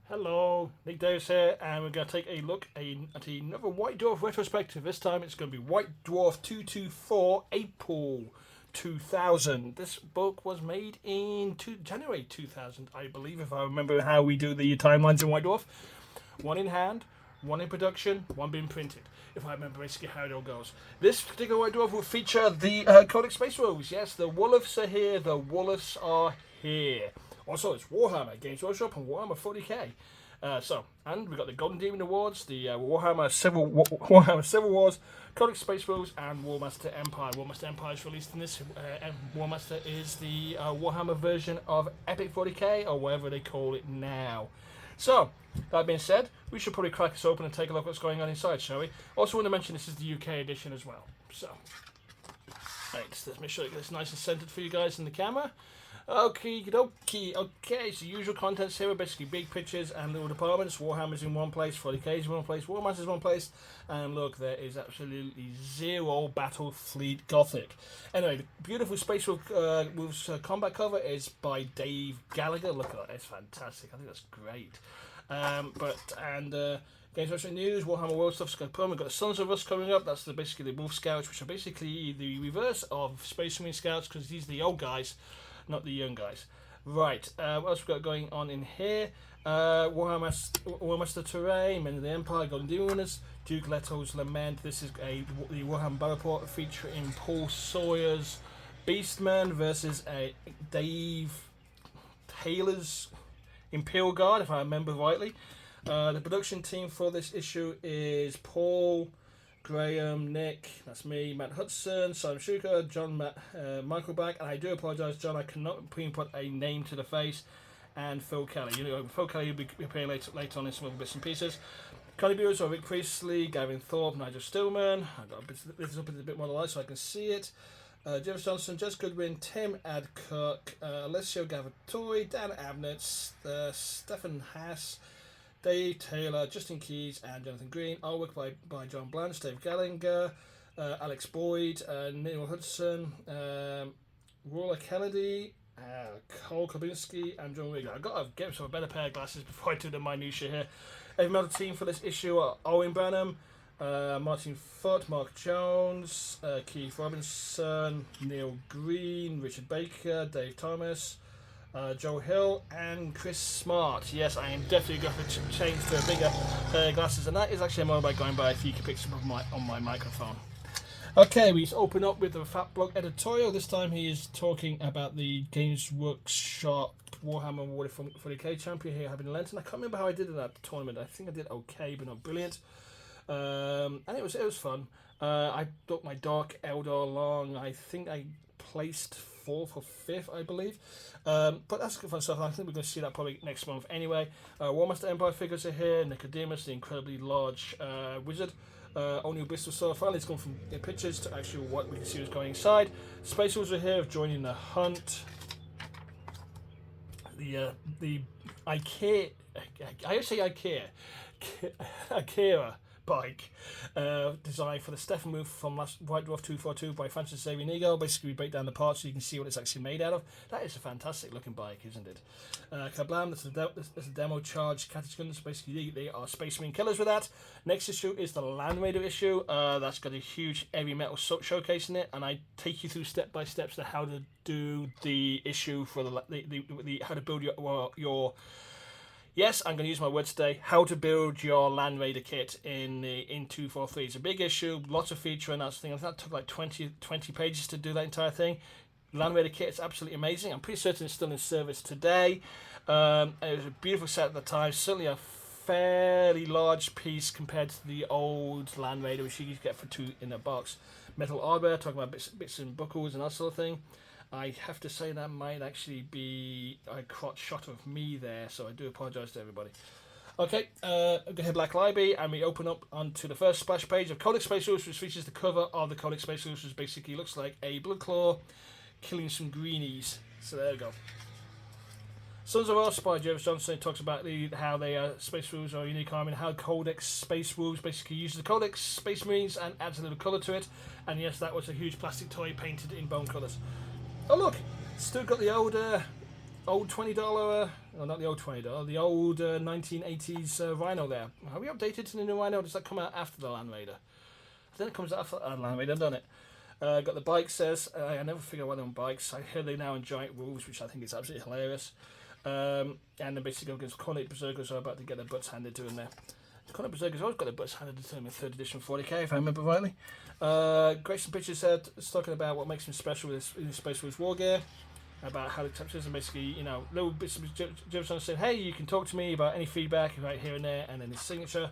Hello, Nick Davis here, and we're going to take a look at another White Dwarf retrospective. This time it's going to be White Dwarf 224 April 2000. This book was made in January 2000, I believe, if I remember how we do the timelines in White Dwarf. One in hand, one in production, one being printed, if I remember basically how it all goes. This particular White Dwarf will feature the Codex Space Wolves. Yes, the Wolves are here, the Wolves are here. Also, it's Warhammer, Games Workshop, and Warhammer 40k. And we've got the Golden Demon Awards, the Warhammer Civil Wars, Codex Space Wolves, and Warmaster Empire. Warmaster Empire is released in this. Warmaster is the Warhammer version of Epic 40k, or whatever they call it now. So, that being said, we should probably crack this open and take a look at what's going on inside, shall we? Also want to mention this is the UK edition as well. So, right, let's make sure it gets nice and centered for you guys in the camera. Okay, so usual contents here are basically big pictures and little departments. Warhammer's in one place, 40k's in one place, Warmaster's in one place, and look, there is absolutely zero Battle Fleet Gothic. Anyway, the beautiful Space Wolves combat cover is by Dave Gallagher. Look at that, it's fantastic. I think that's great. Games Workshop News, Warhammer World stuff's going to We've got the Sons of Us coming up. That's basically the Wolf Scouts, which are basically the reverse of Space Marine Scouts, because these are the old guys, not the young guys. Right, what else we got going on in here? Warmaster Terrain, Men of the Empire, Golden Demon Winners, Duke Leto's Lament. This is the Warhammer Battle Report featuring Paul Sawyer's Beastman versus Dave Taylor's Imperial Guard, if I remember rightly. The production team for this issue is Paul, Graham, Nick, that's me, Matt Hudson, Simon Schuker, John, Michael Back, and I do apologise, John, I cannot put a name to the face, and Phil Kelly. Phil Kelly will be appearing later on in some other bits and pieces. Contributors are Rick Priestley, Gavin Thorpe, Nigel Stillman. I've got this up a bit more light so I can see it. Jeff Johnson, Jess Goodwin, Tim Adcock, Alessio Gavatori, Dan Abnett, Stefan Haas, Dave Taylor, Justin Keyes, and Jonathan Green. Artwork by John Blanche, Dave Gallagher, Alex Boyd, Neil Hudson, Rolla Kennedy, Cole Kabinski, and John Wigger. I've got to get some better pair of glasses before I do the minutiae here. Heavy metal team for this issue are Owen Branham, Martin Foote, Mark Jones, Keith Robinson, Neil Green, Richard Baker, Dave Thomas, Joe Hill, and Chris Smart. Yes, I am definitely going to change to a bigger pair of glasses, and that is actually a motorbike going by if you can pick some up on my microphone. Okay, we open up with the Fat Block editorial. This time he is talking about the Games Workshop Warhammer Award for the K champion here having Lenton. I can't remember how I did in that tournament. I think I did okay, but not brilliant. And it was fun. I built my Dark Eldar along. I think I placed 4th or 5th, I believe. But that's good fun stuff. I think we're going to see that probably next month anyway. Warmaster Empire figures are here. Nicodemus, the incredibly large wizard. O'Neill Bristol Star. Finally, it's gone from pictures to actual what we can see was going inside. Space Wolves are here, joining the hunt. The IKEA, I always say IKEA, Akira bike designed for the Stefan move from White Dwarf 242 by Francis Xavier Nigo. Basically, we break down the parts so you can see what it's actually made out of. That is a fantastic looking bike, isn't it? Kablam, that's a demo charge catechins. Basically, they are Space Marine killers with that. Next issue is the Land Raider issue. That's got a huge heavy metal showcase in it, and I take you through step by steps to how to do the issue for the how to build your yes, I'm going to use my words today. How to build your Land Raider kit in 243. It's a big issue, lots of feature and that sort of thing. I think that took like 20 pages to do that entire thing. Land Raider kit is absolutely amazing. I'm pretty certain it's still in service today. It was a beautiful set at the time. Certainly a fairly large piece compared to the old Land Raider, which you could get for 2 in a box. Metal hardware, talking about bits and buckles and that sort of thing. I have to say that might actually be a crotch shot of me there, so I do apologise to everybody. Okay, go ahead, Black Library, and we open up onto the first splash page of Codex Space Wolves, which features the cover of the Codex Space Wolves, which basically looks like a Bloodclaw killing some greenies. So there we go. Sons of Us by Jervis Johnson talks about how they Space Wolves are a unique army and how Codex Space Wolves basically uses the Codex Space Marines and adds a little colour to it. And yes, that was a huge plastic toy painted in bone colours. Oh look, still got the old old $20, well, not the old $20, the old 1980s Rhino there. Have we updated to the new Rhino? Does that come out after the Land Raider? I think it comes out after the Land Raider, doesn't it? Got the bike says, I never figure out why they're on bikes. I hear they're now in giant wolves, which I think is absolutely hilarious. And then basically against Cornet Berserkers are about to get their butts handed to them there. Cornet Berserkers always got their butts handed to them in 3rd edition 40k, if I remember rightly. Grayson Pictures said, it's talking about what makes him special with his Space Wolves war gear, about how it touches and basically, you know, little bits of Jim's saying, hey, you can talk to me about any feedback right here and there, and then his signature.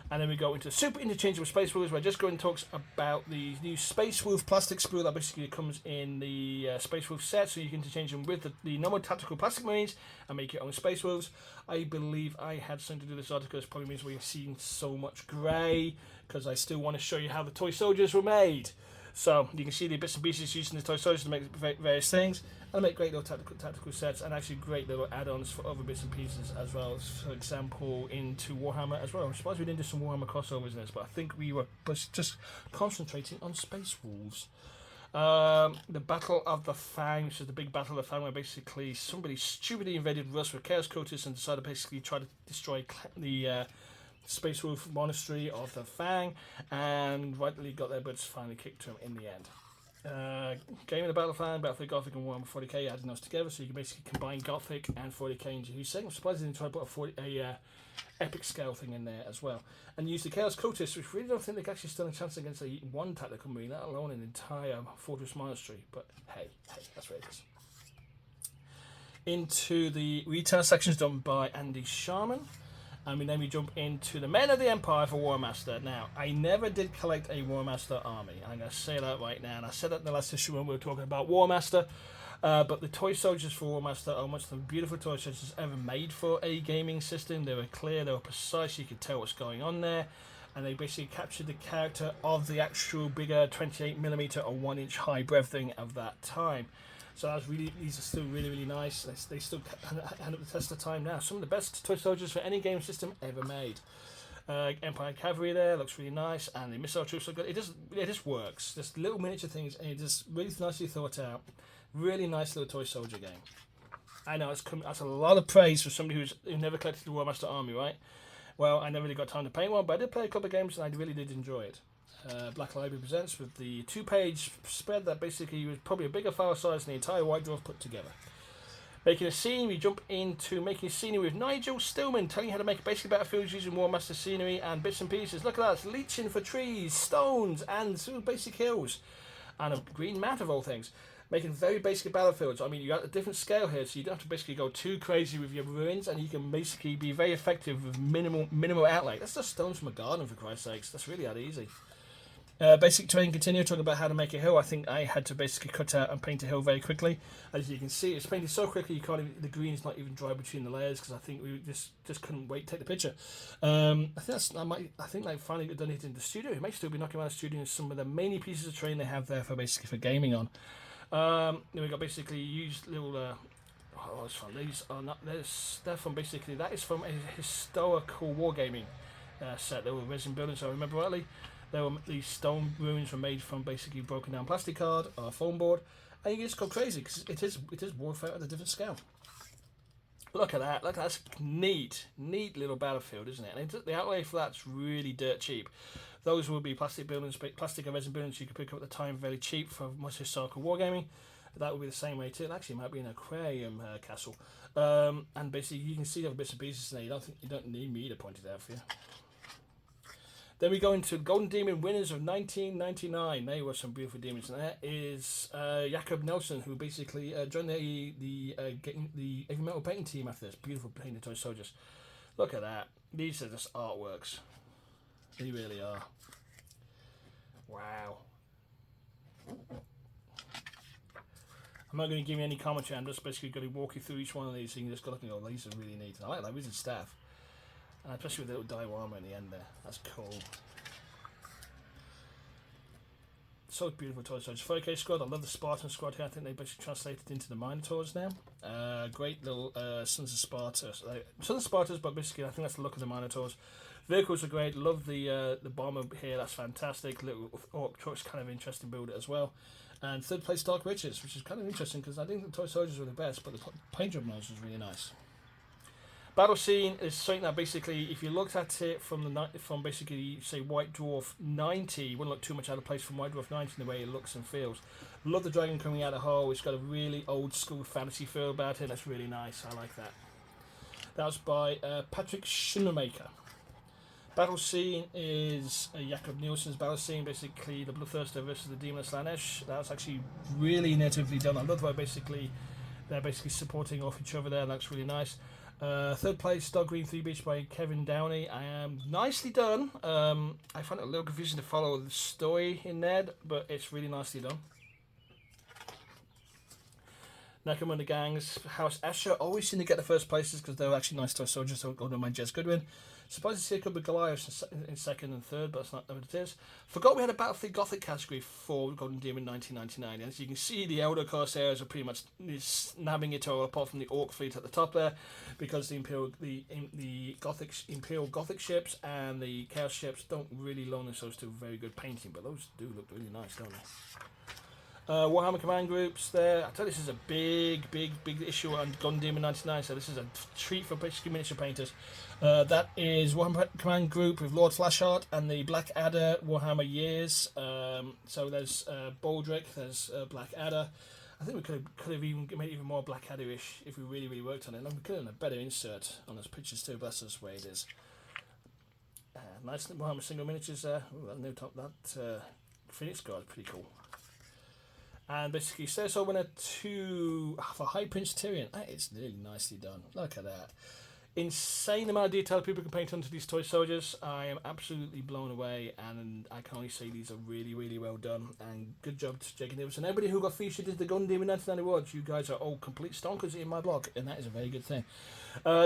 And then we go into Super Interchangeable Space Wolves, where just go and talks about the new Space Wolf plastic sprue that basically comes in the Space Wolf set, so you can interchange them with the normal tactical plastic marines and make your own Space Wolves. I believe I had something to do with this article. It probably means we've seen so much grey, because I still want to show you how the toy soldiers were made. So you can see the bits and pieces used in the toy soldiers to make various things, and make great little tactical sets, and actually great little add-ons for other bits and pieces as well. For example, into Warhammer as well. I'm surprised we didn't do some Warhammer crossovers in this, but I think we were just concentrating on Space Wolves. The Battle of the Fang, which is the big Battle of the Fang, where basically somebody stupidly invaded Rus with Chaos Cultists and decided to basically try to destroy the Space Wolf Monastery of the Fang, and rightly got their butts finally kicked to them in the end. Game of the Battle of Fang, Battlefield Gothic and Warhammer 40k, adding those together, so you can basically combine Gothic and 40k into who's saying. I'm surprised they didn't try to put a epic scale thing in there as well, and use the Chaos Cultists, which really don't think they can actually stand a chance against one tactical marine, let alone an entire Fortress Monastery. But hey, that's what it is. Into the retail sections done by Andy Sharman. And then we jump into the Men of the Empire for Warmaster. Now, I never did collect a Warmaster army. I'm going to say that right now. And I said that in the last issue when we were talking about Warmaster. But the toy soldiers for Warmaster are much the beautiful toy soldiers ever made for a gaming system. They were clear, they were precise, you could tell what's going on there. And they basically captured the character of the actual bigger 28mm or 1-inch high brev thing of that time. So that's really, these are still really, really nice. They still hand up the test of time now. Some of the best toy soldiers for any game system ever made. Empire Cavalry there looks really nice, and the missile troops look good. It just works. Just little miniature things, and it just really nicely thought out. Really nice little toy soldier game. I know that's a lot of praise for somebody who never collected the Warmaster army, right? Well, I never really got time to paint one, but I did play a couple of games, and I really did enjoy it. Black Library presents with the 2-page spread that basically was probably a bigger file size than the entire White Dwarf put together. Making a scene, we jump into making a scenery with Nigel Stillman, telling you how to make basic battlefields using Warmaster scenery and bits and pieces. Look at that, it's leeching for trees, stones, and some basic hills. And a green mat of all things. Making very basic battlefields. I mean, you got a different scale here, so you don't have to basically go too crazy with your ruins, and you can basically be very effective with minimal outlay. That's just stones from a garden, for Christ's sakes. That's really that easy. Basic terrain continue, talking about how to make a hill. I think I had to basically cut out and paint a hill very quickly. As you can see, it's painted so quickly you can't even, the green's not even dry between the layers, because I think we just couldn't wait to take the picture. I think they finally done it in the studio. It may still be knocking around the studio in some of the many pieces of terrain they have there for basically for gaming on. Then we got basically used little. It's fun. These are not. They're from basically that is from a historical wargaming set. They were resin buildings, so I remember rightly. These stone ruins were made from basically broken down plastic card or foam board, and you can just go crazy because it is warfare at a different scale. Look at that! Look, that's neat little battlefield, isn't it? And the outlay for that's really dirt cheap. Those will be plastic buildings, plastic and resin buildings you can pick up at the time very cheap for much historical wargaming. That will be the same way too. It actually might be an aquarium castle, and basically you can see the other bits and pieces there. You don't need me to point it out for you. Then we go into Golden Demon winners of 1999. They were some beautiful demons, and that is Jakob Nelson, who basically joined the heavy metal painting team after this. Beautiful painted toy soldiers. Look at that. These are just artworks. They really are. Wow. I'm not going to give you any commentary. I'm just basically going to walk you through each one of these, so you can just go look and go, these are really neat. I like that wizard staff. And especially with the little diorama in the end there. That's cool. So beautiful toy soldiers. 4K squad. I love the Spartan squad here. I think they basically translated into the Minotaurs now. Great little Sons of Sparta. Sons of Spartas, but basically I think that's the look of the Minotaurs. Vehicles are great. Love the bomber here. That's fantastic. Little orc trucks, kind of interesting build as well. And third place, Dark Riches, which is kind of interesting because I think the toy soldiers were the best, but the paint job models was really nice. Battle scene is something that basically, if you looked at it from basically say White Dwarf 90, it wouldn't look too much out of place from White Dwarf 90 in the way it looks and feels. Love the dragon coming out of the hole. It's got a really old school fantasy feel about it. That's really nice. I like that. That was by Patrick Schoenmaker. Battle scene is Jakob Nielsen's battle scene, basically the Bloodthirster versus the Demon of Slanesh. That was actually really natively done. I love the way they're basically supporting off each other there. That's really nice. Third place, Dog Green 3 Beach by Kevin Downey. I am nicely done. I find it a little confusing to follow the story in Ned, but it's really nicely done. Necromunda Gangs, House Escher always seem to get the first places because they're actually nice toy soldiers, so I don't mind Jez Goodwin. Surprised to see a couple of Goliaths in second and third, but that's not what it is. Forgot we had a Battlefield Gothic category for Golden Demon 1999, and as you can see, the Elder Corsairs are pretty much nabbing it all, apart from the Orc fleet at the top there, because the Imperial Gothic ships and the Chaos ships don't really loan themselves to very good painting, but those do look really nice, don't they? Warhammer Command Groups there. I tell you, this is a big issue on Golden Demon 99, so this is a treat for basically miniature painters. That is Warhammer Command Group with Lord Flashheart and the Black Adder Warhammer Years. So there's Baldric, there's Black Adder. I think we could have even made it even more Black Adder-ish if we really worked on it. And we could have done a better insert on those pictures too, but that's just the way it is. Nice Warhammer single miniatures there. Ooh, that new top, that Phoenix Guard is pretty cool. And basically, Cersei winner 2 for High Prince Tyrion. That is really nicely done. Look at that. Insane amount of detail people can paint onto these toy soldiers. I am absolutely blown away, and I can only say these are really well done. And good job to Jake and Nielsen. And everybody who got featured in the Golden Demon 1990 Awards, you guys are all complete stonkers in my blog, and that is a very good thing.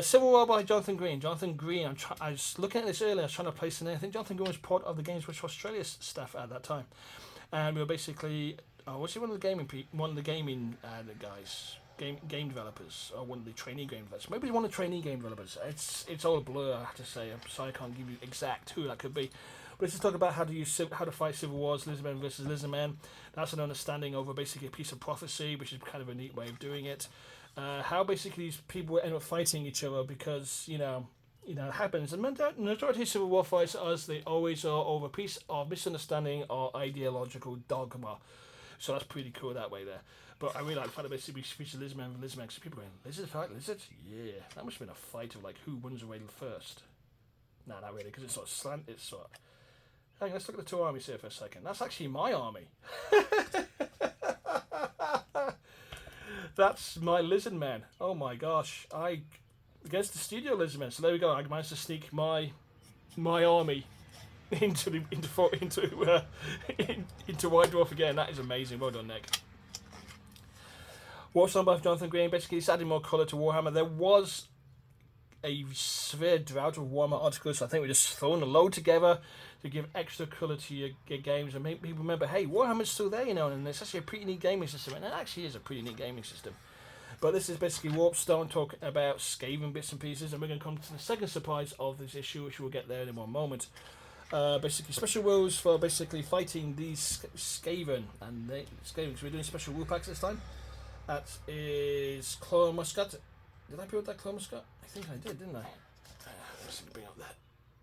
Civil War by Jonathan Green. Jonathan Green, I was looking at this earlier, I was trying to place in there. I think Jonathan Green was part of the Games Workshop Australia staff at that time. And we were basically... was he one of the gaming guys, game developers, or one of the trainee game developers? Maybe he's one of the trainee game developers. It's all a blur, I have to say. I'm sorry I can't give you exact who that could be. But let's just talk about how to fight civil wars, Lizardmen versus Lizardmen. That's an understanding over basically a piece of prophecy, which is kind of a neat way of doing it. How basically these people end up fighting each other because it happens. And the majority of civil war fights, as they always are, over a piece of misunderstanding or ideological dogma. So that's pretty cool that way there. But I really like the fact that basically we feature Lizardmen and Lizardmen, because people going, lizard fight, lizards? Yeah. That must have been a fight of like who runs away first. Nah, not really, because it's sort of slant, it's sort of... Hang on, let's look at the two armies here for a second. That's actually my army. That's my Lizardmen. Oh my gosh. Against the studio Lizardmen. So there we go, I managed to sneak my army into White Dwarf again. That is amazing. Well done, Nick. What's on by Jonathan Green? Basically, it's adding more colour to Warhammer. There was a severe drought of Warhammer articles, so I think we're just throwing a load together to give extra colour to your games and make people remember, hey, Warhammer's still there, and it's actually a pretty neat gaming system, and it actually is a pretty neat gaming system. But this is basically Warpstone talking about Skaven bits and pieces, and we're going to come to the second surprise of this issue, which we'll get there in one moment. Basically special rules for basically fighting these Skaven, and Skaven, because we're doing special rule packs this time. That is Claw Muscat. Did I build that Claw Muscat? I think I did, didn't I? Let's bring up that.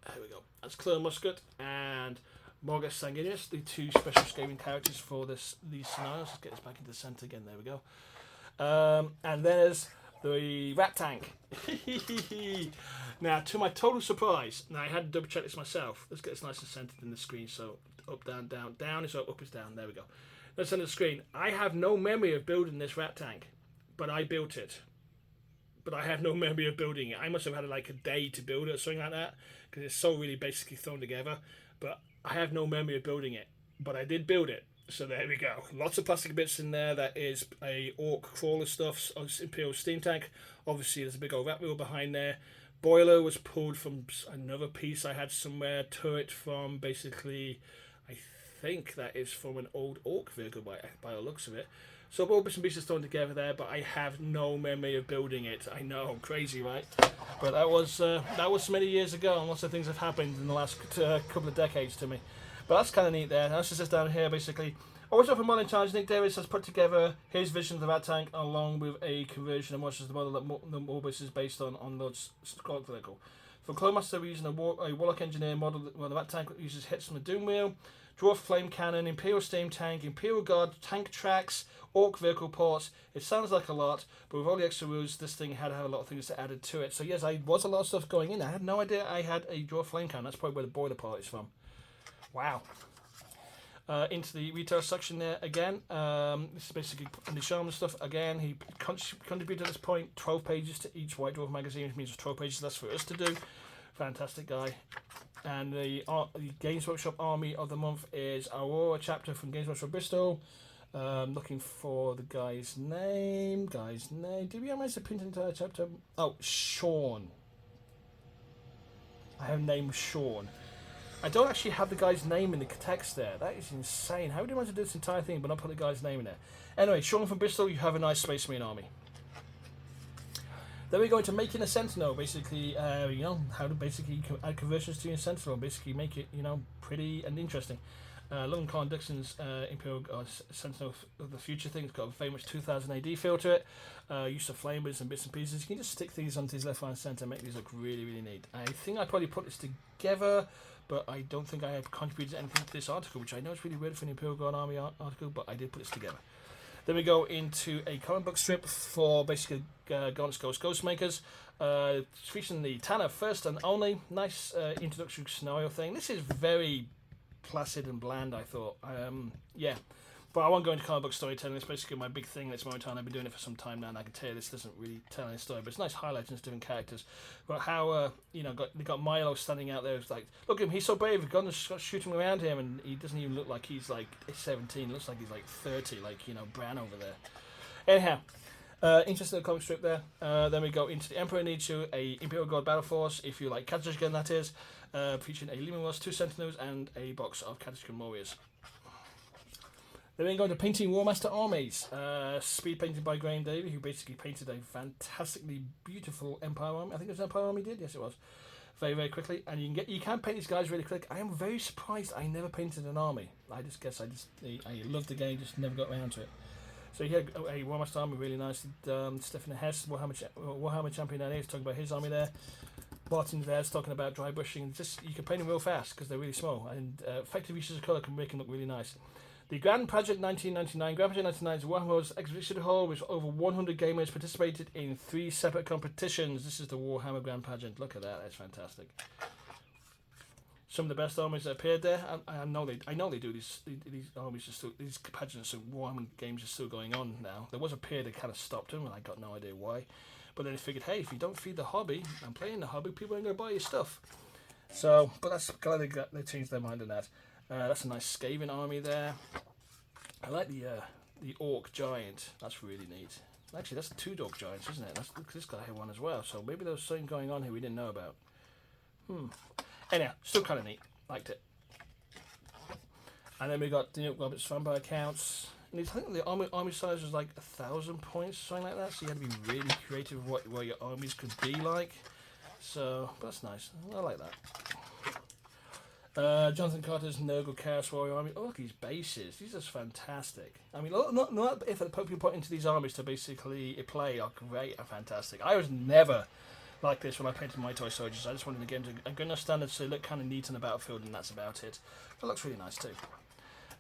There we go. That's Claw Muscat and Morgus Sanguinius, the two special Skaven characters for these scenarios. Let's get this back into the centre again. There we go. And then there's the Rat Tank. Now, to my total surprise, now I had to double check this myself. Let's get this nice and centered in the screen. So up, down, down, down is up is down. There we go. Let's center the screen. I have no memory of building this Rat Tank, but I built it. But I have no memory of building it. I must have had like a day to build it or something like that, because it's so really basically thrown together. But I have no memory of building it. But I did build it. So there we go. Lots of plastic bits in there. That is a Orc crawler stuff, Imperial steam tank. Obviously, there's a big old rat wheel behind there. Boiler was pulled from another piece I had somewhere. Turret from basically, I think that is from an old Orc vehicle by the looks of it. So all bits and pieces thrown together there, but I have no memory of building it. I know, crazy, right? But that was many years ago, and lots of things have happened in the last couple of decades to me. But that's kind of neat there. That's just down here, basically. Also for Modern Challenge, Nick Davis has put together his vision of the Rat Tank along with a conversion of much as the model that the Morbus is based on Lord's Scroll vehicle. For Clonemaster, we're using a Warlock Engineer model where the Rat Tank uses hits from the Doom Wheel, Dwarf Flame Cannon, Imperial Steam Tank, Imperial Guard, Tank Tracks, Orc Vehicle Ports. It sounds like a lot, but with all the extra rules, this thing had to have a lot of things added to it. So yes, I was a lot of stuff going in. I had no idea I had a Dwarf Flame Cannon. That's probably where the boiler part is from. Wow. Into the retail section there again. This is basically the Shaman stuff. Again, he contributed at this point 12 pages to each White Dwarf magazine, which means 12 pages less for us to do. Fantastic guy. And the Games Workshop Army of the Month is Aurora chapter from Games Workshop Bristol. Looking for the guy's name. Did we manage to print an entire chapter? Oh, Sean. I have named Sean. I don't actually have the guy's name in the text there. That is insane. How would you manage to do this entire thing but not put the guy's name in there? Anyway, Sean from Bristol, you have a nice Space Marine army. Then we're going to making a Sentinel, basically, how to basically add conversions to your Sentinel, basically make it, pretty and interesting. London Colin Dixon's Imperial Sentinel of the Future thing. It's got a very much 2000 AD feel to it. Use of flamers and bits and pieces. You can just stick these onto his left, right, and centre and make these look really, really neat. I think I probably put this together, but I don't think I have contributed anything to this article, which I know is really weird for an Imperial Guard Army article, but I did put this together. Then we go into a comic book strip for basically Gaunt's Ghostmakers, featuring the Tanner first and only. Nice introductory scenario thing. This is very placid and bland, I thought. Yeah. But I won't go into comic book storytelling. It's basically my big thing at this moment in time. I've been doing it for some time now, and I can tell you this doesn't really tell any story, but it's nice highlighting different characters. But how, they got Milo standing out there. It's like, look at him, he's so brave. We've got shooting around him, and he doesn't even look like he's like 17. He looks like he's like 30, like, Bran over there. Anyhow, interesting comic strip there. Then we go into the Emperor Needs You, a Imperial Guard Battle Force, if you like Cataclysm, that is, featuring a Leman Ross, 2 Sentinels, and a box of Cataclysm Warriors. Then we go to painting Warmaster armies. Speed painted by Graham Davey, who basically painted a fantastically beautiful Empire army. I think it was Empire army did. Yes, it was. Very, very quickly, and you can paint these guys really quick. I am very surprised I never painted an army. I loved the game, just never got around to it. So he had a Warmaster army, really nice. Stefan Hess, Warhammer champion, there, he's talking about his army there. Martin there's talking about dry brushing. Just you can paint them real fast because they're really small, and effective uses of colour can make them look really nice. The Grand Pageant 1999. Grand Pageant 1999 is Warhammer's exhibition hall with over 100 gamers participated in 3 separate competitions. This is the Warhammer Grand Pageant. Look at that. That's fantastic. Some of the best armies that appeared there. I know they do these armies are still, these pageants of Warhammer games are still going on now. There was a period that kind of stopped them, and I got no idea why. But then they figured, hey, if you don't feed the hobby and play in the hobby, people ain't going to buy your stuff. So, but that's glad they changed their mind on that. That's a nice Skaven army there. I like the Orc Giant. That's really neat. Actually, that's 2 Dog Giants, isn't it? This guy had one as well. So maybe there was something going on here we didn't know about. Anyhow, still kind of neat. Liked it. And then we got Robert's Vampire Counts. And I think the army size was like 1,000 points, something like that. So you had to be really creative with what your armies could be like. So, but that's nice. I like that. Jonathan Carter's Nurgle Chaos Warrior Army. Oh, look at these bases. These are fantastic. I mean, not if the people put into these armies to basically play are great and fantastic. I was never like this when I painted my toy soldiers. I just wanted to get into a good enough standard so they look kind of neat on the battlefield, and that's about it. It looks really nice too.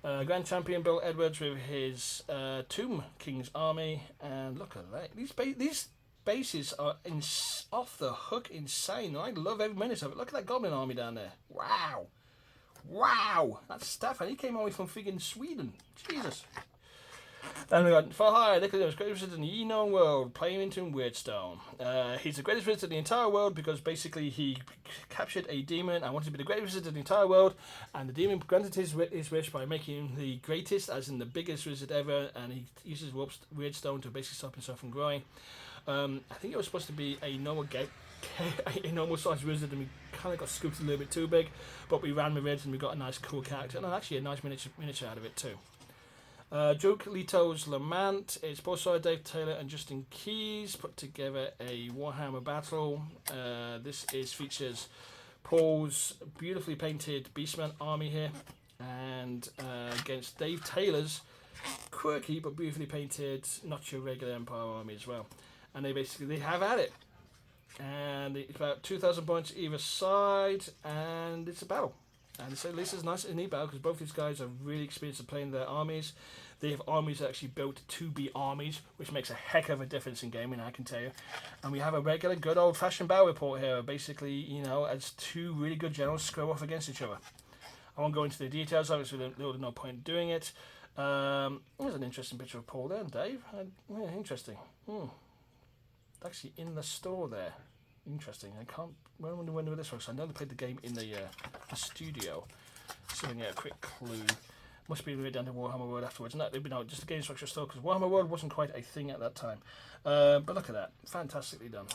Grand Champion Bill Edwards with his Tomb King's army, and look at that. These bases are off the hook insane. I love every minute of it. Look at that Goblin army down there. Wow, that's Stefan. He came all the way from friggin' Sweden. Jesus. And we got for hire, Nicholas, greatest wizard in the known world, playing into Weirdstone. He's the greatest wizard in the entire world because basically he captured a demon and wanted to be the greatest wizard in the entire world, and the demon granted his wish by making him the greatest, as in the biggest wizard ever, and he uses Weirdstone to basically stop himself from growing. I think it was supposed to be a normal sized wizard, and we kind of got scooped a little bit too big, but we ran with it and we got a nice cool character, and actually a nice miniature out of it too. Duke Leto's Lamant. It's Paul Sawyer, Dave Taylor, and Justin Keys put together a Warhammer battle. This features Paul's beautifully painted Beastman army here. and against Dave Taylor's quirky but beautifully painted, not your regular Empire army as well. And they have at it. And it's about 2,000 points either side, and it's a battle. And it's at least as nice and neat battle because both these guys are really experienced at playing their armies. They have armies actually built to be armies, which makes a heck of a difference in gaming, I can tell you. And we have a regular, good old-fashioned battle report here. Basically, you know, as two really good generals square off against each other. I won't go into the details, obviously there's no point in doing it. There's an interesting picture of Paul there, and Dave. Yeah, interesting. Actually in the store there. Interesting. I can't. I wonder when this was. I know they played the game in the studio. So yeah, a quick clue. Must be right down to Warhammer World afterwards. And that they've been out just a game structure store because Warhammer World wasn't quite a thing at that time. But look at that, fantastically done.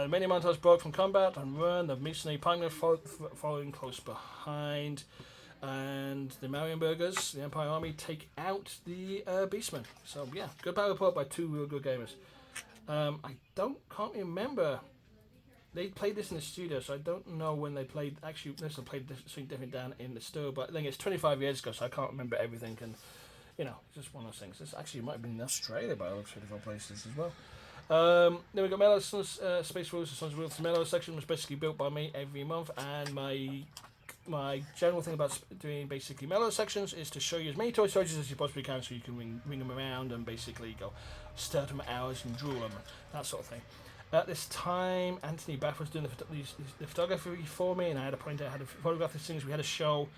Many montage broke from combat and run. The Masonry partner following close behind. And the Marienburgers, the Empire Army, take out the Beastmen. So yeah, good battle report by two real good gamers. I can't remember. They played this in the studio, so I don't know when they played. Actually, they played something different down in the store, but I think it's 25 years ago, so I can't remember everything. And you know, it's just one of those things. This actually might have been in Australia by the looks of it, places as well. Then we got Mellow Space Wolves, the Sons of Wolves. The Mellow section was basically built by me every month, and my general thing about doing basically Mellow sections is to show you as many toy soldiers as you possibly can, so you can ring them around and basically go stare at them hours and drool them, that sort of thing. At this time, Anthony Bath was doing the photography for me, and I had to point out how to photograph these things. We had to show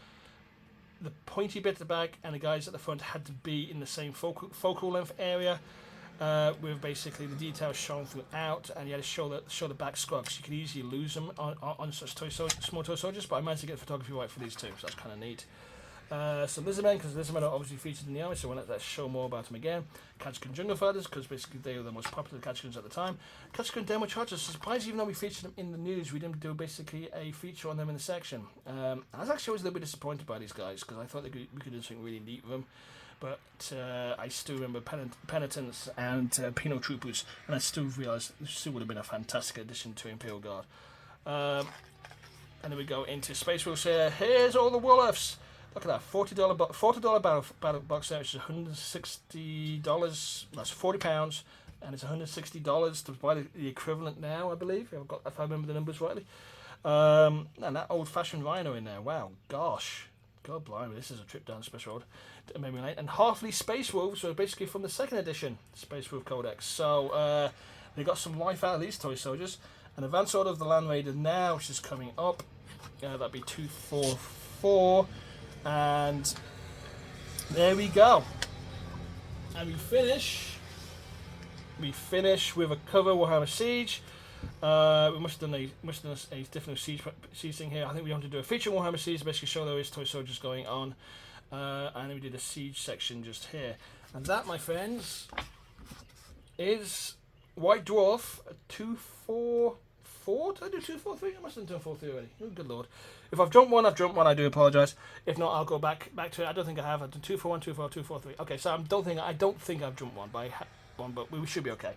the pointy bit at the back, and the guys at the front had to be in the same focal length area, with basically the details shown throughout, and you had to show the back scrugs. You could easily lose them on such small toy soldiers, but I managed to get the photography right for these two, so that's kind of neat. So Lizardmen, because Lizardmen are obviously featured in the army, so we'll let's show more about them again. Ketchikan Jungle Fighters, because basically they were the most popular Ketchikans at the time. Ketchikan Demo Chargers, surprised even though we featured them in the news, we didn't do basically a feature on them in the section. I was actually always a little bit disappointed by these guys, because I thought we could do something really neat with them. But I still remember Penitents and Penal Troopers, and I still realised this still would have been a fantastic addition to Imperial Guard. And then we go into Space Wolves here. Here's all the Wolves. Look at that, $40 battle box set, which is $160. That's £40, and it's $160 to buy the equivalent now, I believe, if I remember the numbers rightly. And that old-fashioned Rhino in there. Wow, gosh, God blimey, this is a trip down the special road. Maybe late. And Halfley Space Wolves were basically from the second edition Space Wolf Codex. So they got some life out of these toy soldiers. An Advanced Order of the Land Raider now, which is coming up. That'd be 244. And there we go. And we finish with a cover Warhammer Siege. We must have done a different siege thing here. I think we want to do a feature Warhammer Siege, basically show there is toy soldiers going on. And then we did a siege section just here. And that, my friends, is White Dwarf 244. Did I do 243? I must have done 243 already. Oh, good lord. If I've jumped one, I've jumped one. I do apologise. If not, I'll go back to it. I don't think I have. I've done 241, 242, 243. Okay, so I don't think I've jumped one, but but we should be okay.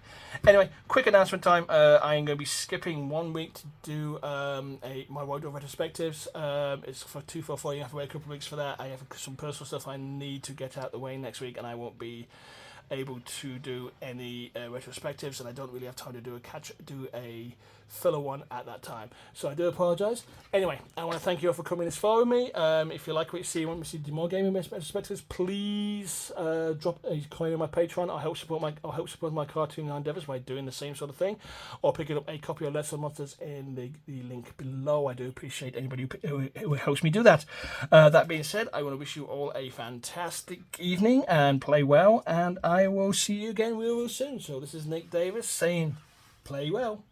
Anyway, quick announcement time. I am going to be skipping 1 week to do my White Dwarf retrospectives. It's for 244. You have to wait a couple of weeks for that. I have some personal stuff I need to get out of the way next week, and I won't be able to do any retrospectives, and I don't really have time to do a filler one at that time, so I do apologise. Anyway, I want to thank you all for coming this far with me. If you like what you see, you want me to do more gaming retrospectives, please drop a coin on my Patreon. I'll help support my cartoon endeavours by doing the same sort of thing, or picking up a copy of Let's Play Monsters in the link below. I do appreciate anybody who helps me do that. That being said, I want to wish you all a fantastic evening and play well, and I will see you again real soon. So this is Nick Davis saying, play well.